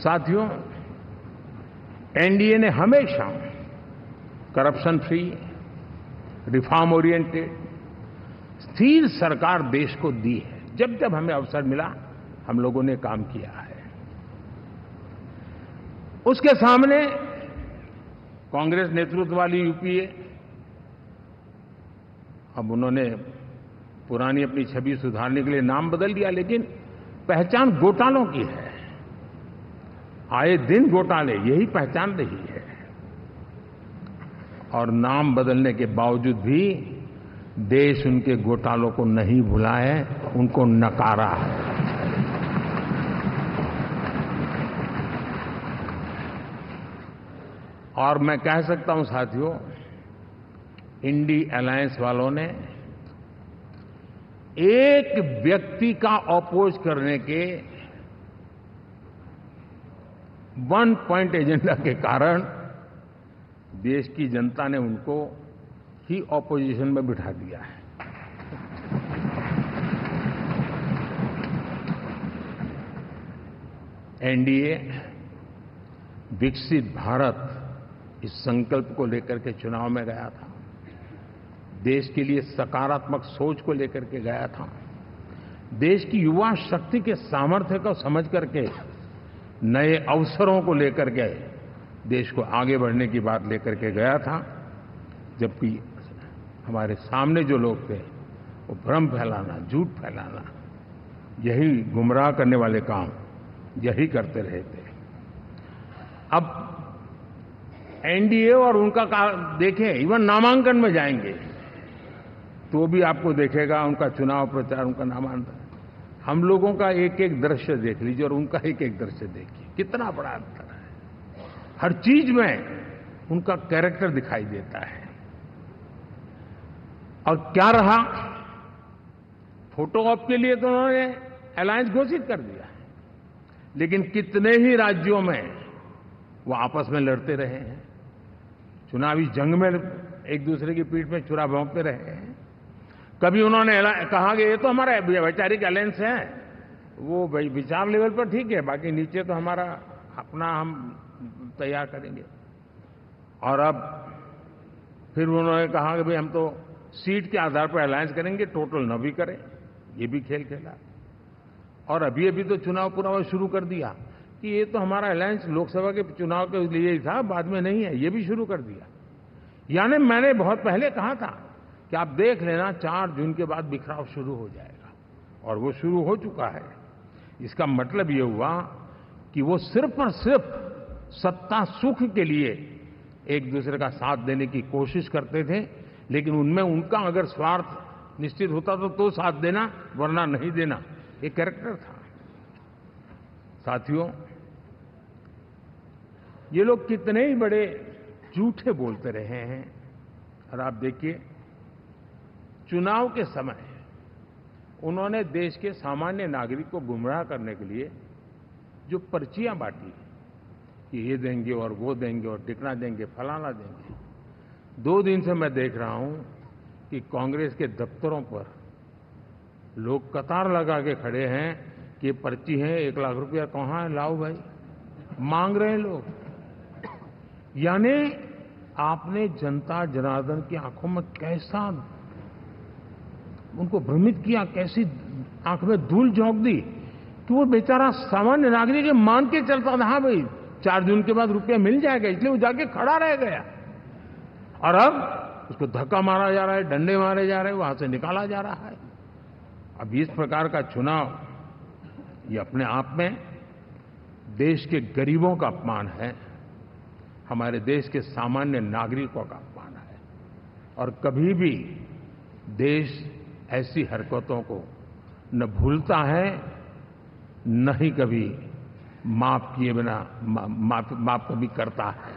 साथियों, एनडीए ने हमेशा करप्शन फ्री, रिफॉर्म ओरिएंटेड, स्थिर सरकार देश को दी है। जब जब हमें अवसर मिला, हम लोगों ने काम किया है। उसके सामने कांग्रेस नेतृत्व वाली यूपीए, अब उन्होंने पुरानी अपनी छवि सुधारने के लिए नाम बदल दिया, लेकिन पहचान घोटालों की है। आए दिन घोटाले, यही पहचान रही है। और नाम बदलने के बावजूद भी देश उनके घोटालों को नहीं भुला है, उनको नकारा है। और मैं कह सकता हूं साथियों, इंडी अलायंस वालों ने एक व्यक्ति का अपोज करने के वन पॉइंट एजेंडा के कारण देश की जनता ने उनको ही ऑपोजिशन में बिठा दिया है। एनडीए विकसित भारत इस संकल्प को लेकर के चुनाव में गया था। देश के लिए सकारात्मक सोच को लेकर के गया था। देश की युवा शक्ति के सामर्थ्य को समझ करके नए अवसरों को लेकर के देश को आगे बढ़ने की बात लेकर के गया था। जबकि हमारे सामने जो लोग थे, वो भ्रम फैलाना, झूठ फैलाना, यही गुमराह करने वाले काम यही करते रहे थे। अब एनडीए और उनका देखें, इवन नामांकन में जाएंगे तो भी आपको देखेगा उनका चुनाव प्रचार, उनका नामांकन। हम लोगों का एक एक दृश्य देख लीजिए और उनका एक एक दृश्य देखिए, कितना बड़ा अंतर है। हर चीज में उनका कैरेक्टर दिखाई देता है। और क्या रहा, फोटो ऑप के लिए तो उन्होंने अलायंस घोषित कर दिया, लेकिन कितने ही राज्यों में वो आपस में लड़ते रहे हैं, चुनावी जंग में एक दूसरे की पीठ में छुरा भोंकते रहे हैं। कभी उन्होंने कहा कि ये तो हमारा वैचारिक अलायंस है, वो विचार लेवल पर ठीक है, बाकी नीचे तो हमारा अपना हम तैयार करेंगे। और अब फिर उन्होंने कहा कि भाई हम तो सीट के आधार पर अलायंस करेंगे, टोटल न भी करें। ये भी खेल खेला। और अभी अभी तो चुनाव पूरा शुरू कर दिया कि ये तो हमारा अलायंस लोकसभा के चुनाव के लिए ही था, बाद में नहीं है, ये भी शुरू कर दिया। यानी मैंने बहुत पहले कहा था कि आप देख लेना 4 जून के बाद बिखराव शुरू हो जाएगा, और वो शुरू हो चुका है। इसका मतलब ये हुआ कि वो सिर्फ और सिर्फ सत्ता सुख के लिए एक दूसरे का साथ देने की कोशिश करते थे, लेकिन उनमें उनका अगर स्वार्थ निश्चित होता तो साथ देना, वरना नहीं देना, ये कैरेक्टर था। साथियों, ये लोग कितने ही बड़े झूठे बोलते रहे हैं। और आप देखिए, चुनाव के समय उन्होंने देश के सामान्य नागरिक को गुमराह करने के लिए जो पर्चियां बांटी कि ये देंगे और वो देंगे और टिकना देंगे, फलाना देंगे। 2 दिन से मैं देख रहा हूं कि कांग्रेस के दफ्तरों पर लोग कतार लगा के खड़े हैं कि पर्ची है, 1 लाख रुपया कहां है, लाओ भाई, मांग रहे हैं लोग। यानी आपने जनता जनार्दन की आंखों में कैसा उनको भ्रमित किया, कैसी आंख में धूल झोंक दी कि वो बेचारा सामान्य नागरिक मान के चलता था, हाँ भाई 4 जून के बाद रुपया मिल जाएगा, इसलिए वो जाके खड़ा रह गया। और अब उसको धक्का मारा जा रहा है, डंडे मारे जा रहे हैं, वहां से निकाला जा रहा है। अब इस प्रकार का चुनाव, ये अपने आप में देश के गरीबों का अपमान है, हमारे देश के सामान्य नागरिकों का अपमान है। और कभी भी देश ऐसी हरकतों को न भूलता है, न ही कभी माफ किए बिना माफ कभी करता है।